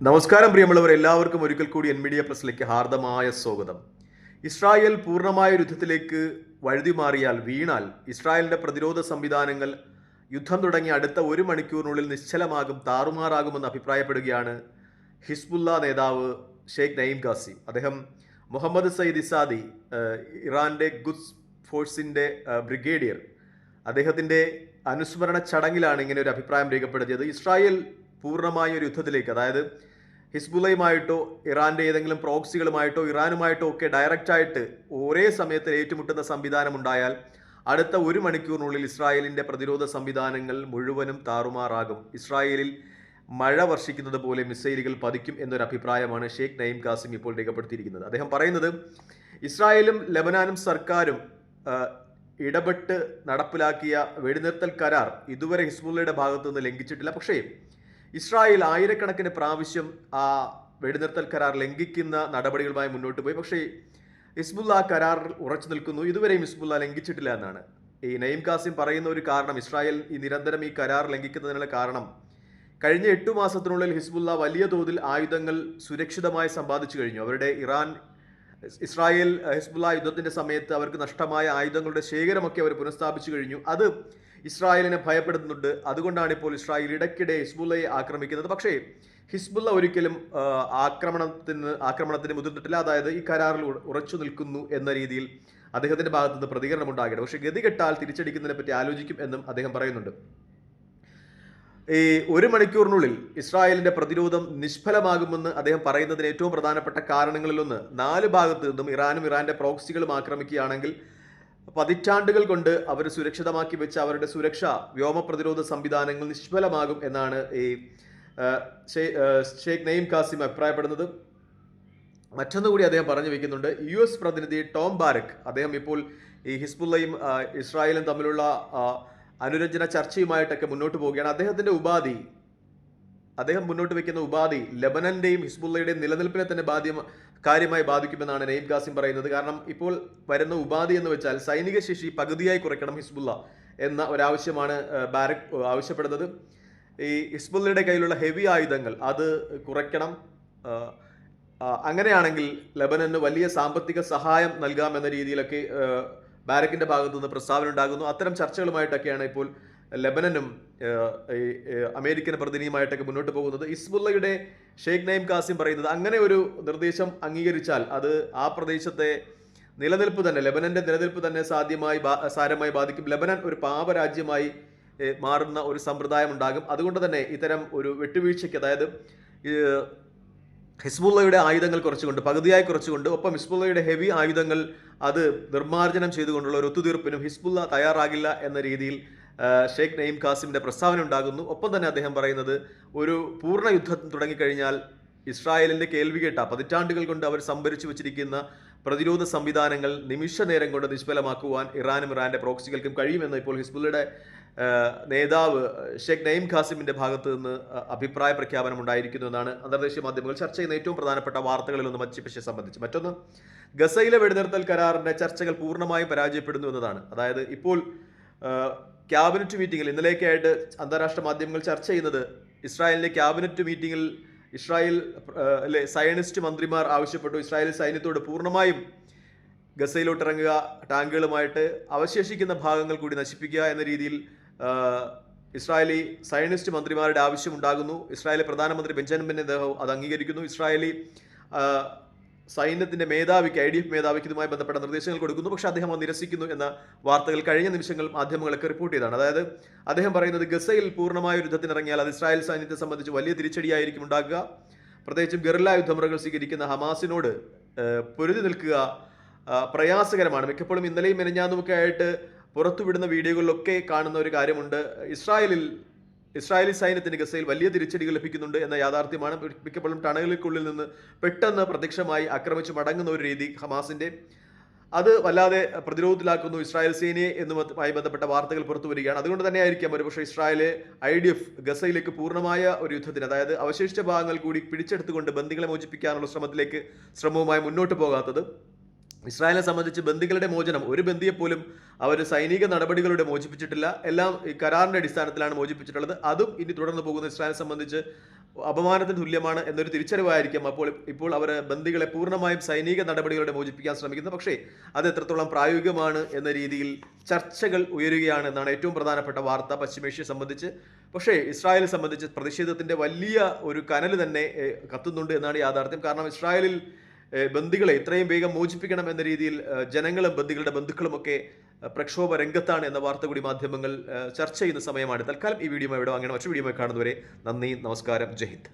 നമസ്കാരം പ്രിയമുള്ളവർ, എല്ലാവർക്കും ഒരിക്കൽ കൂടി മീഡിയ പ്ലസിലേക്ക് ഹാർദമായ സ്വാഗതം. ഇസ്രായേൽ പൂർണ്ണമായ യുദ്ധത്തിലേക്ക് വഴുതി മാറിയാൽ വീണാൽ ഇസ്രായേലിന്റെ പ്രതിരോധ സംവിധാനങ്ങൾ യുദ്ധം തുടങ്ങി അടുത്ത ഒരു മണിക്കൂറിനുള്ളിൽ നിശ്ചലമാകും, താറുമാറാകുമെന്ന് അഭിപ്രായപ്പെടുകയാണ് ഹിസ്ബുള്ള നേതാവ് ഷെയ്ഖ് നഈം ഖാസിം. അദ്ദേഹം മുഹമ്മദ് സയ്യിദ് ഇസാദി, ഇറാന്റെ ഖുദ്സ് ഫോഴ്സിന്റെ ബ്രിഗേഡിയർ, അദ്ദേഹത്തിന്റെ അനുസ്മരണ ചടങ്ങിലാണ് ഇങ്ങനെ ഒരു അഭിപ്രായം രേഖപ്പെടുത്തിയത്. ഇസ്രായേൽ പൂർണ്ണമായ ഒരു യുദ്ധത്തിലേക്ക്, അതായത് ഹിസ്ബുള്ളയുമായിട്ടോ ഇറാന്റെ ഏതെങ്കിലും പ്രോക്സികളുമായിട്ടോ ഇറാനുമായിട്ടോ ഒക്കെ ഡയറക്റ്റായിട്ട് ഒരേ സമയത്ത് ഏറ്റുമുട്ടുന്ന സംവിധാനം ഉണ്ടായാൽ അടുത്ത ഒരു മണിക്കൂറിനുള്ളിൽ ഇസ്രായേലിന്റെ പ്രതിരോധ സംവിധാനങ്ങൾ മുഴുവനും താറുമാറാകും, ഇസ്രായേലിൽ മഴ വർഷിക്കുന്നത് പോലെ മിസൈലുകൾ പതിക്കും എന്നൊരു അഭിപ്രായമാണ് ഷെയ്ഖ് നഈം ഖാസിം ഇപ്പോൾ രേഖപ്പെടുത്തിയിരിക്കുന്നത്. അദ്ദേഹം പറയുന്നത്, ഇസ്രായേലും ലബനാനും സർക്കാരും ഇടപെട്ട് നടപ്പിലാക്കിയ വെടിനിർത്തൽ കരാർ ഇതുവരെ ഹിസ്ബുള്ളയുടെ ഭാഗത്തു നിന്ന് ലംഘിച്ചിട്ടില്ല. പക്ഷേ ഇസ്രായേൽ ആയിരക്കണക്കിന് പ്രാവശ്യം ആ വെടിനിർത്തൽ കരാർ ലംഘിക്കുന്ന നടപടികളുമായി മുന്നോട്ട് പോയി. പക്ഷേ ഹിസ്ബുള്ള ആ കരാറിൽ ഉറച്ചു നിൽക്കുന്നു, ഇതുവരെയും ഹിസ്ബുള്ള ലംഘിച്ചിട്ടില്ല എന്നാണ് ഈ നഈം ഖാസിം പറയുന്ന ഒരു കാരണം. ഇസ്രായേൽ നിരന്തരം ഈ കരാർ ലംഘിക്കുന്നതിനുള്ള കാരണം, കഴിഞ്ഞ 8 മാസത്തിനുള്ളിൽ ഹിസ്ബുള്ള വലിയ തോതിൽ ആയുധങ്ങൾ സുരക്ഷിതമായി സമ്പാദിച്ചു കഴിഞ്ഞു. അവരുടെ ഇസ്രായേൽ ഹിസ്ബുള്ള യുദ്ധത്തിന്റെ സമയത്ത് അവർക്ക് നഷ്ടമായ ആയുധങ്ങളുടെ ശേഖരമൊക്കെ അവർ പുനഃസ്ഥാപിച്ചു കഴിഞ്ഞു. അത് ഇസ്രായേലിനെ ഭയപ്പെടുന്നുണ്ട്. അതുകൊണ്ടാണ് ഇപ്പോൾ ഇസ്രായേൽ ഇടയ്ക്കിടെ ഹിസ്ബുള്ളയെ ആക്രമിക്കുന്നത്. പക്ഷേ ഹിസ്ബുള്ള ഒരിക്കലും ആക്രമണത്തിന് മുതിർന്നിട്ടില്ല. അതായത് ഈ കരാറിൽ ഉറച്ചു നിൽക്കുന്നു എന്ന രീതിയിൽ അദ്ദേഹത്തിന്റെ ഭാഗത്തു നിന്ന് പ്രതികരണം ഉണ്ടാകട്ടെ. പക്ഷേ ഗതികെട്ടാൽ തിരിച്ചടിക്കുന്നതിനെ പറ്റി ആലോചിക്കും എന്നും അദ്ദേഹം പറയുന്നുണ്ട്. ഈ ഒരു മണിക്കൂറിനുള്ളിൽ ഇസ്രായേലിന്റെ പ്രതിരോധം നിഷ്ഫലമാകുമെന്ന് അദ്ദേഹം പറയുന്നതിന് ഏറ്റവും പ്രധാനപ്പെട്ട കാരണങ്ങളിലൊന്ന്, 4 ഭാഗത്തു നിന്നും ഇറാനും ഇറാന്റെ പ്രോക്സികളും ആക്രമിക്കുകയാണെങ്കിൽ പതിറ്റാണ്ടുകൾ കൊണ്ട് അവർ സുരക്ഷിതമാക്കി വെച്ച അവരുടെ സുരക്ഷാ വ്യോമ പ്രതിരോധ സംവിധാനങ്ങൾ നിഷ്ഫലമാകും എന്നാണ് ഈ ഷെയ്ഖ് നഈം ഖാസിം അഭിപ്രായപ്പെടുന്നത്. മറ്റൊന്നുകൂടി അദ്ദേഹം പറഞ്ഞു വെക്കുന്നുണ്ട്. US പ്രതിനിധി ടോം ബാരക്, അദ്ദേഹം ഇപ്പോൾ ഈ ഹിസ്ബുള്ളയും ഇസ്രായേലും തമ്മിലുള്ള അനുരഞ്ജന ചർച്ചയുമായിട്ടൊക്കെ മുന്നോട്ട് പോവുകയാണ്. അദ്ദേഹം മുന്നോട്ട് വെക്കുന്ന ഉപാധി ലബനന്റെയും ഹിസ്ബുള്ളയുടെയും നിലനിൽപ്പിനെ തന്നെ കാര്യമായി ബാധിക്കുമെന്നാണ് നഈം ഖാസിം പറയുന്നത്. കാരണം ഇപ്പോൾ വരുന്ന ഉപാധി എന്ന് വെച്ചാൽ സൈനിക ശേഷി പകുതിയായി കുറയ്ക്കണം ഹിസ്ബുള്ള എന്ന ഒരാവശ്യമാണ് ബാരക് ആവശ്യപ്പെടുന്നത്. ഈ ഹിസ്ബുള്ളയുടെ കയ്യിലുള്ള ഹെവി ആയുധങ്ങൾ അത് കുറയ്ക്കണം. അങ്ങനെയാണെങ്കിൽ ലബനന് വലിയ സാമ്പത്തിക സഹായം നൽകാമെന്ന രീതിയിലൊക്കെ ബാരക്കിന്റെ ഭാഗത്തു നിന്ന് പ്രസ്താവന ഉണ്ടാകുന്നു. അത്തരം ചർച്ചകളുമായിട്ടൊക്കെയാണ് ഇപ്പോൾ ലബനനും അമേരിക്കൻ പ്രതിനിധിയുമായിട്ടൊക്കെ മുന്നോട്ട് പോകുന്നത്. ഹിസ്ബുള്ളയുടെ ഷെയ്ഖ് നഈം ഖാസിം പറയുന്നത്, അങ്ങനെ ഒരു നിർദ്ദേശം അംഗീകരിച്ചാൽ അത് ആ പ്രദേശത്തെ നിലനിൽപ്പ് തന്നെ, ലബനന്റെ നിലനിൽപ്പ് തന്നെ സാരമായി ബാധിക്കും. ലബനൻ ഒരു പാപരാജ്യമായി മാറുന്ന ഒരു സമ്പ്രദായം ഉണ്ടാകും. അതുകൊണ്ട് തന്നെ ഇത്തരം ഒരു വെട്ടുവീഴ്ചയ്ക്ക്, അതായത് ഹിസ്ബുള്ളയുടെ ആയുധങ്ങൾ കുറച്ചുകൊണ്ട്, പകുതിയായി കുറച്ചുകൊണ്ട്, ഒപ്പം ഹിസ്ബുള്ളയുടെ ഹെവി ആയുധങ്ങൾ അത് നിർമ്മാർജ്ജനം ചെയ്തുകൊണ്ടുള്ള ഒരു ഒത്തുതീർപ്പിനും ഹിസ്ബുള്ള തയ്യാറാകില്ല എന്ന രീതിയിൽ ഷെയ്ഖ് നഈം ഖാസിമിന്റെ പ്രസ്താവന ഉണ്ടാകുന്നു. ഒപ്പം തന്നെ അദ്ദേഹം പറയുന്നത്, ഒരു പൂർണ്ണ യുദ്ധം തുടങ്ങിക്കഴിഞ്ഞാൽ ഇസ്രായേലിന്റെ കേൾവി കേട്ട പതിറ്റാണ്ടുകൾ കൊണ്ട് അവർ സംഭരിച്ചു വെച്ചിരിക്കുന്ന പ്രതിരോധ സംവിധാനങ്ങൾ നിമിഷ നേരം കൊണ്ട് നിഷ്ഫലമാക്കുവാൻ ഇറാനും ഇറാന്റെ പ്രോക്സികൾക്കും കഴിയുമെന്ന് ഇപ്പോൾ ഹിസ്ബുള്ളയുടെ നേതാവ് ഷെയ്ഖ് നഈം ഖാസിമിന്റെ ഭാഗത്ത് നിന്ന് അഭിപ്രായ പ്രഖ്യാപനം ഉണ്ടായിരിക്കുന്നു എന്നാണ് അന്തർദേശീയ മാധ്യമങ്ങൾ ചർച്ച ചെയ്യുന്ന ഏറ്റവും പ്രധാനപ്പെട്ട വാർത്തകളിലൊന്ന് മച്ചിപ്പശയെ സംബന്ധിച്ച്. മറ്റൊന്ന്, ഗസയിലെ വെടിനിർത്തൽ കരാറിന്റെ ചർച്ചകൾ പൂർണ്ണമായും പരാജയപ്പെടുന്നു എന്നതാണ്. അതായത് ഇപ്പോൾ ക്യാബിനറ്റ് മീറ്റിംഗിൽ, ഇന്നലെയൊക്കെയായിട്ട് അന്താരാഷ്ട്ര മാധ്യമങ്ങൾ ചർച്ച ചെയ്യുന്നത്, ഇസ്രായേലിന്റെ ക്യാബിനറ്റ് മീറ്റിംഗിൽ സയനിസ്റ്റ് മന്ത്രിമാർ ആവശ്യപ്പെട്ടു ഇസ്രായേൽ സൈന്യത്തോട് പൂർണ്ണമായും ഗസയിലോട്ട് ഇറങ്ങുക, ടാങ്കുകളുമായിട്ട് അവശേഷിക്കുന്ന ഭാഗങ്ങൾ കൂടി നശിപ്പിക്കുക എന്ന രീതിയിൽ ഇസ്രായേലി സയനിസ്റ്റ് മന്ത്രിമാരുടെ ആവശ്യമുണ്ടാകുന്നു. ഇസ്രായേലി പ്രധാനമന്ത്രി ബെഞ്ചമിൻ നെതന്യാഹു അത് അംഗീകരിക്കുന്നു. ഇസ്രായേലി സൈന്യത്തിന്റെ മേധാവിക്ക്, IDF മേധാവിക്ക് ഇതുമായി ബന്ധപ്പെട്ട നിർദ്ദേശങ്ങൾ കൊടുക്കുന്നു. പക്ഷേ അദ്ദേഹം അത് നിരസിക്കുന്നു എന്ന വാർത്തകൾ കഴിഞ്ഞ നിമിഷങ്ങൾ മാധ്യമങ്ങളൊക്കെ റിപ്പോർട്ട് ചെയ്തതാണ്. അതായത് അദ്ദേഹം പറയുന്നത്, ഗസയിൽ പൂർണ്ണമായ യുദ്ധത്തിനിറങ്ങിയാൽ അത് ഇസ്രായേൽ സൈന്യത്തെ സംബന്ധിച്ച് വലിയ തിരിച്ചടിയായിരിക്കും ഉണ്ടാക്കുക. പ്രത്യേകിച്ചും ഗറില്ല യുദ്ധമുറകൾ സ്വീകരിക്കുന്ന ഹമാസിനോട് പൊരുതി നിൽക്കുക പ്രയാസകരമാണ്. മിക്കപ്പോഴും ഇന്നലെയും മെനഞ്ഞാന്നുമൊക്കെ ആയിട്ട് പുറത്തുവിടുന്ന വീഡിയോകളിലൊക്കെ കാണുന്ന ഒരു കാര്യമുണ്ട്, ഇസ്രായേലി സൈന്യത്തിന് ഗസയിൽ വലിയ തിരിച്ചടികൾ ലഭിക്കുന്നുണ്ട് എന്ന യാഥാർത്ഥ്യമാണ്. മിക്കപ്പോഴും ടണലുകൾക്കുള്ളിൽ നിന്ന് പെട്ടെന്ന് പ്രത്യക്ഷമായി ആക്രമിച്ച് മടങ്ങുന്ന ഒരു രീതി ഹമാസിന്റെ, അത് വല്ലാതെ പ്രതിരോധത്തിലാക്കുന്നു ഇസ്രായേൽ സേനയെ എന്നുമായി ബന്ധപ്പെട്ട വാർത്തകൾ പുറത്തു വരികയാണ്. അതുകൊണ്ട് തന്നെ ആയിരിക്കാം ഒരുപക്ഷെ ഇസ്രായേല് IDF ഗസയിലേക്ക് പൂർണ്ണമായ ഒരു യുദ്ധത്തിന്, അതായത് അവശേഷിച്ച ഭാഗങ്ങൾ കൂടി പിടിച്ചെടുത്തുകൊണ്ട് ബന്ദികളെ മോചിപ്പിക്കാനുള്ള ശ്രമവുമായി മുന്നോട്ട് പോകാത്തത്. ഇസ്രായേലിനെ സംബന്ധിച്ച് ബന്ദികളുടെ മോചനം, ഒരു ബന്ദിയെപ്പോലും അവർ സൈനിക നടപടികളുടെ മോചിപ്പിച്ചിട്ടില്ല, എല്ലാം ഈ കരാറിന്റെ അടിസ്ഥാനത്തിലാണ് മോചിപ്പിച്ചിട്ടുള്ളത്. അതും ഇനി തുടർന്ന് പോകുന്ന ഇസ്രായേലിനെ സംബന്ധിച്ച് അപമാനത്തിന് തുല്യമാണ് എന്നൊരു തിരിച്ചറിവായിരിക്കും ഇപ്പോൾ അവർ ബന്ദികളെ പൂർണ്ണമായും സൈനിക നടപടികളോടെ മോചിപ്പിക്കാൻ ശ്രമിക്കുന്നത്. പക്ഷേ അത് എത്രത്തോളം പ്രായോഗികമാണ് എന്ന രീതിയിൽ ചർച്ചകൾ ഉയരുകയാണ് എന്നാണ് ഏറ്റവും പ്രധാനപ്പെട്ട വാർത്ത പശ്ചിമേഷ്യയെ സംബന്ധിച്ച്. പക്ഷേ ഇസ്രായേലിനെ സംബന്ധിച്ച് പ്രതിഷേധത്തിൻ്റെ വലിയ ഒരു കനൽ തന്നെ കത്തുന്നുണ്ട് എന്നാണ് യാഥാർത്ഥ്യം. കാരണം ഇസ്രായേലിൽ ബന്ദികളെ എത്രയും വേഗം മോചിപ്പിക്കണം എന്ന രീതിയിൽ ജനങ്ങളും ബന്ദികളുടെ ബന്ധുക്കളുമൊക്കെ പ്രക്ഷോഭ രംഗത്താണ് എന്ന വാർത്ത കൂടി മാധ്യമങ്ങൾ ചർച്ച ചെയ്യുന്ന സമയമാണ്. തൽക്കാലം ഈ വീഡിയോ ഇവിടെ വാങ്ങണം. മറ്റു വീഡിയോ കാണുന്നവരെ നന്ദി, നമസ്കാരം, ജയ് ഹിന്ദ്.